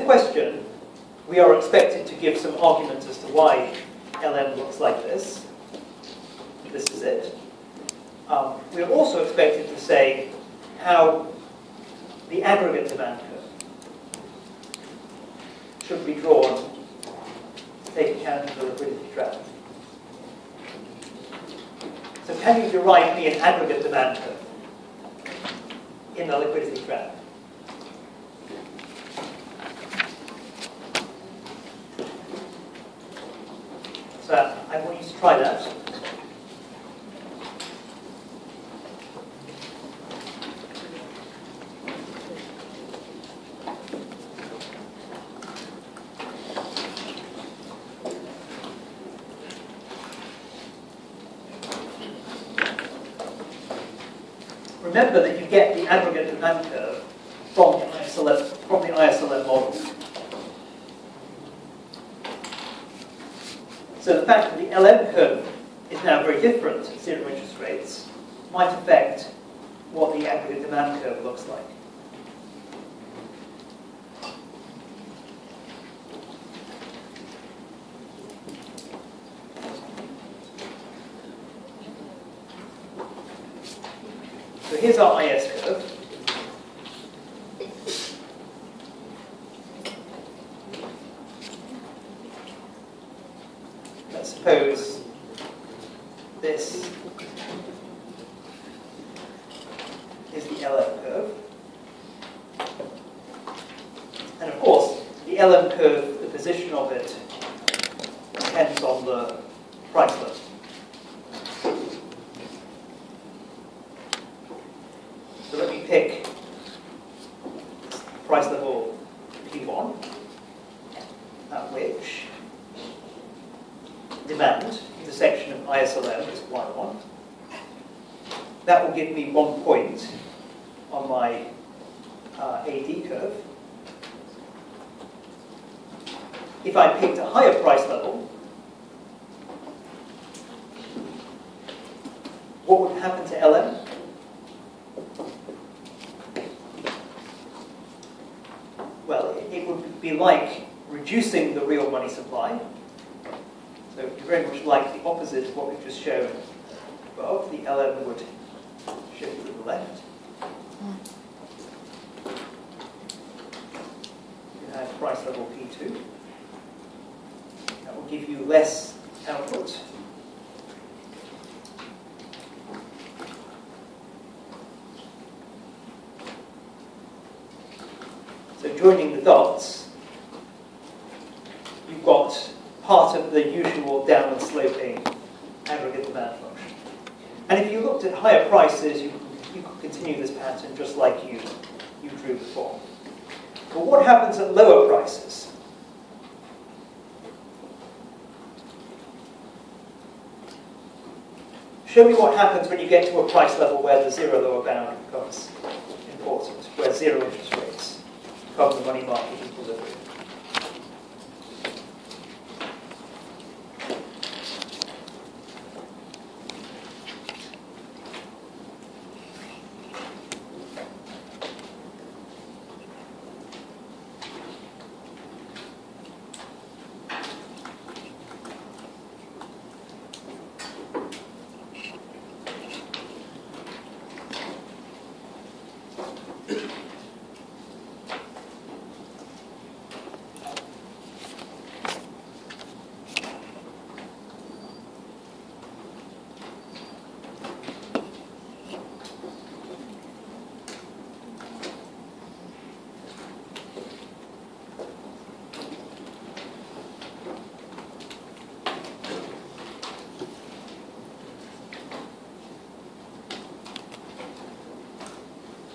the question, we are expected to give some argument as to why LM looks like this. This is it. We're also expected to say how the aggregate demand curve should be drawn to take account of the liquidity trap. So can you derive me an aggregate demand curve in the liquidity trap? So I want you to try that. Remember that you get the aggregate demand curve from the ISLM model. So the fact that the LM curve is now very different at zero interest rates might affect what the aggregate demand curve looks like. So here's our IS curve. Let's suppose this is the LM curve. And of course, the LM curve, the position of it, depends on the price level. So let me pick price level P1, at which demand, intersection of ISLM is Y1. That will give me 1 point on my AD curve. If I picked a higher price level, what would happen to LM? Well, it would be like reducing the real money supply. So very much like the opposite of what we've just shown above. The LM would shift to the left. You have price level P2. That will give you less output. So joining the dots, you've got part of the usual downward sloping aggregate demand function. And if you looked at higher prices, you could continue this pattern just like you drew before. But what happens at lower prices? Show me what happens when you get to a price level where the zero lower bound becomes important, where zero interest rates become the money market equilibrium.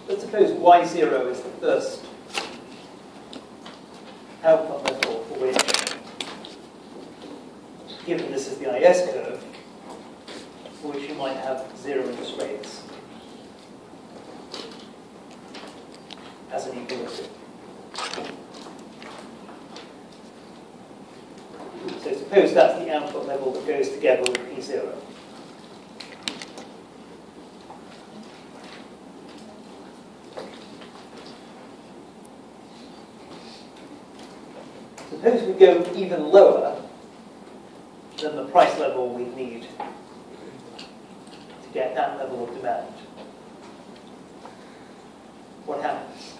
Let's suppose Y0 is the first output level for which, given this is the IS curve, for which you might have zero interest rates as an equilibrium. So suppose that's the output level that goes together with P0. Suppose we go even lower than the price level we need to get that level of demand. What happens?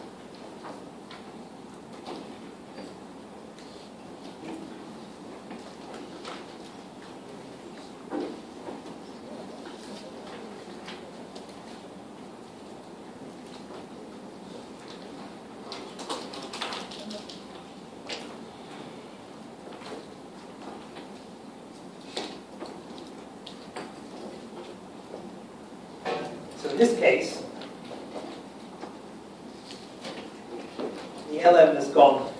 So in this case, the LM has gone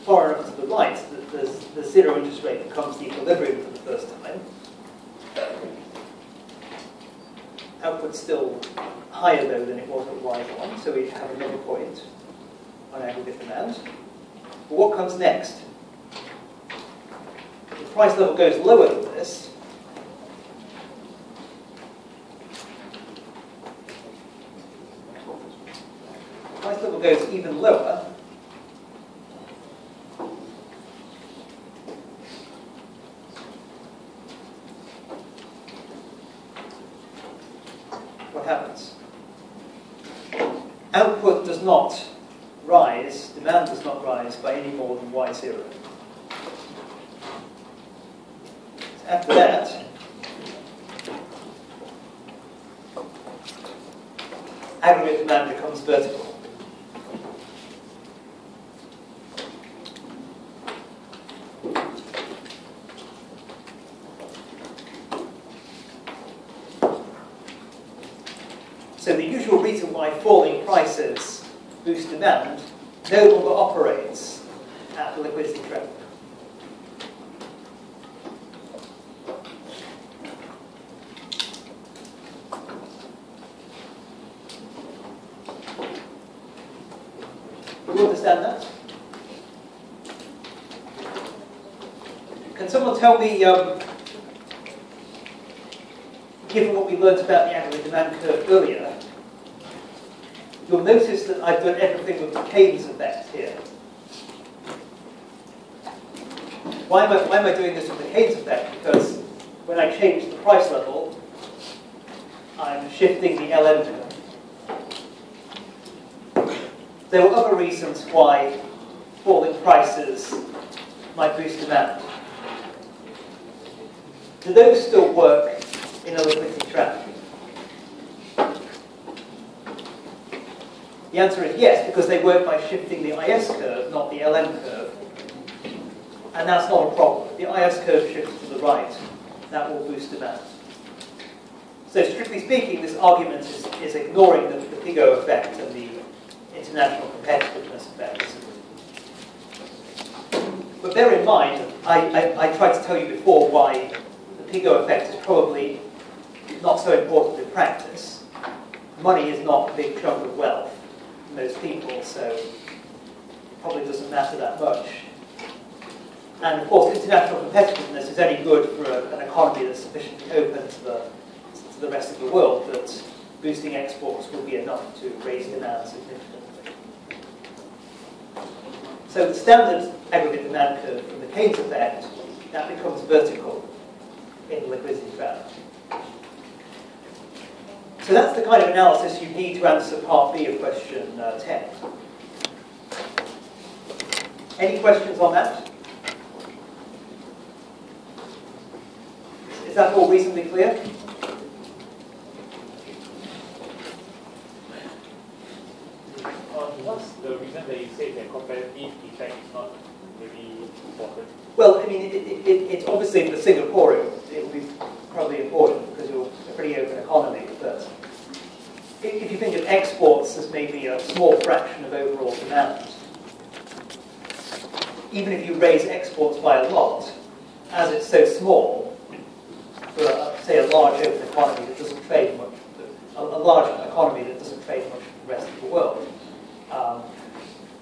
far enough to the right that the zero interest rate becomes the equilibrium for the first time. Output's still higher though than it was at Y1, so we have another point on aggregate demand. But what comes next? The price level goes lower than this. The price level goes even lower. What happens? Output does not rise, demand does not rise by any more than Y0. After that, aggregate demand becomes vertical. So the usual reason why falling prices boost demand no longer operates at the liquidity trap. Do you understand that? Can someone tell me, given what we learned about the aggregate demand curve earlier, you'll notice that I've done everything with the Keynes effect here. Why am I doing this with the Keynes effect? Because when I change the price level, I'm shifting the LM curve. There were other reasons why falling prices might boost demand. Do those still work in a liquidity trap? The answer is yes, because they work by shifting the IS curve, not the LM curve. And that's not a problem. If the IS curve shifts to the right, that will boost demand. So strictly speaking, this argument is ignoring the Pigot effect and the international competitiveness effects. But bear in mind, I tried to tell you before why the Pigot effect is probably not so important in practice. Money is not a big chunk of wealth for most people, so it probably doesn't matter that much. And of course, international competitiveness is only good for an economy that's sufficiently open to the rest of the world that boosting exports will be enough to raise demand significantly. So the standard aggregate demand curve from the Keynes effect, that becomes vertical in the liquidity trap. So that's the kind of analysis you need to answer part B of question 10. Any questions on that? Is that all reasonably clear? What's the reason that you say that competitive effect is not really important? Well, I mean, it's obviously for Singapore it will be probably important because you're a pretty open economy. But if you think of exports as maybe a small fraction of overall demand, even if you raise exports by a lot, as it's so small, for say a large open economy that doesn't trade much, a large economy that doesn't trade much with the rest of the world,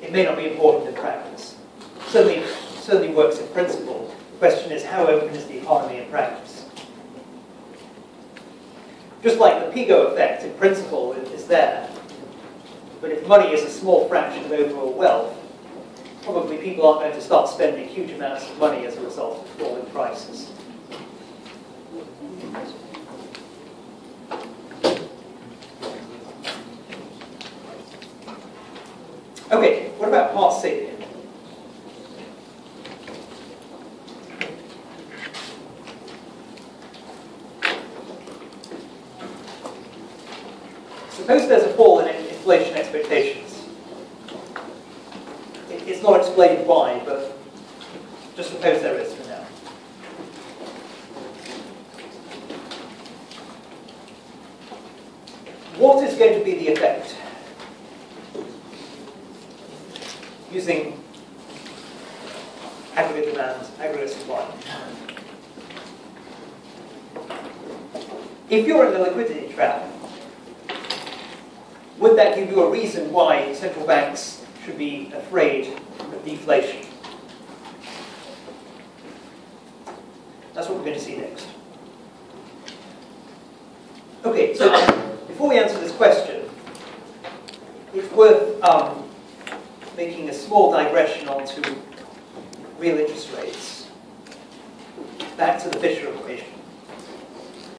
it may not be important in practice. Certainly works in principle. The question is, how open is the economy in practice? Just like the Pigot effect in principle is there, But if money is a small fraction of overall wealth, probably people aren't going to start spending huge amounts of money as a result of falling prices. Okay, what about part C? Suppose there's a fall in inflation expectations. It's not explained why, but just suppose there is for now. What is going to be the effect? Using aggregate demand, aggregate supply. If you're in a liquidity trap, would that give you a reason why central banks should be afraid of deflation? That's what we're going to see next. Okay, so before we answer this question, it's worth making a small digression onto real interest rates. Back to the Fisher equation.